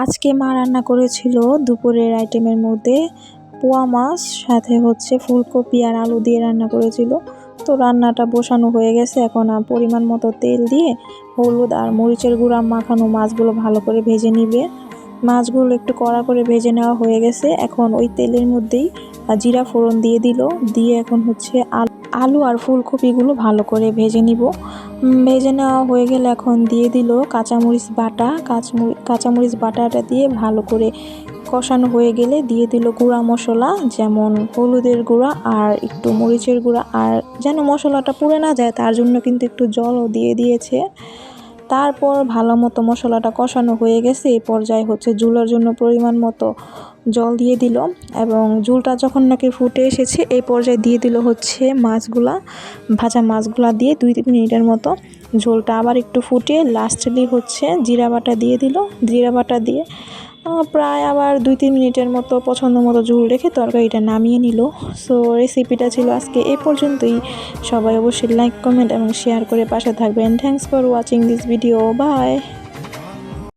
আজকে মা রান্না করেছিল দুপুরের আইটেমের মধ্যে পোয়া মাছ, সাথে হচ্ছে ফুলকপি আর আলু দিয়ে রান্না করেছিল। তো রান্নাটা বসানো হয়ে গেছে। এখন পরিমাণ মতো তেল দিয়ে হলুদ আর মরিচের গুঁড়া মাখানো মাছগুলো ভালো করে ভেজে নিবে। মাছগুলো একটু কড়া করে ভেজে নেওয়া হয়ে গেছে। এখন ওই তেলের মধ্যেই জিরা ফোড়ন দিয়ে দিল। দিয়ে এখন হচ্ছে আলু আর ফুলকপিগুলো ভালো করে ভেজে নিব। ভেজে নেওয়া হয়ে গেলে এখন দিয়ে দিল কাঁচামরিচ বাটা। কাঁচামরিচ বাটাটা দিয়ে ভালো করে কষানো হয়ে গেলে দিয়ে দিল গুঁড়া মশলা, যেমন হলুদের গুঁড়া আর একটু মরিচের গুঁড়া। আর যেন মশলাটা পুড়ে না যায় তার জন্য কিন্তু একটু জলও দিয়ে দিয়েছে। তারপর ভালো মতো মশলাটা কষানো হয়ে গেছে। এই পর্যায়ে হচ্ছে ঝোলের জন্য পরিমাণ মতো জল দিয়ে দিল এবং ঝোলটা যখন নাকি ফুটে এসেছে এই পর্যায়ে দিয়ে দিল হচ্ছে ভাজা মাছগুলা দিয়ে 2-3 মিনিটের মতো ঝোলটা আবার একটু ফুটিয়ে লাস্টলি হচ্ছে জিরা বাটা দিয়ে দিল। জিরা বাটা দিয়ে প্রায় আবার 2-3 মিনিটের মতো পছন্দ মতো ঝোল রেখে তরকারিটা নামিয়ে নিল। সো রেসিপিটা ছিল আজকে এই পর্যন্তই। সবাই অবশ্যই লাইক, কমেন্ট এবং শেয়ার করে পাশে থাকবেন। Thanks for watching this video. By.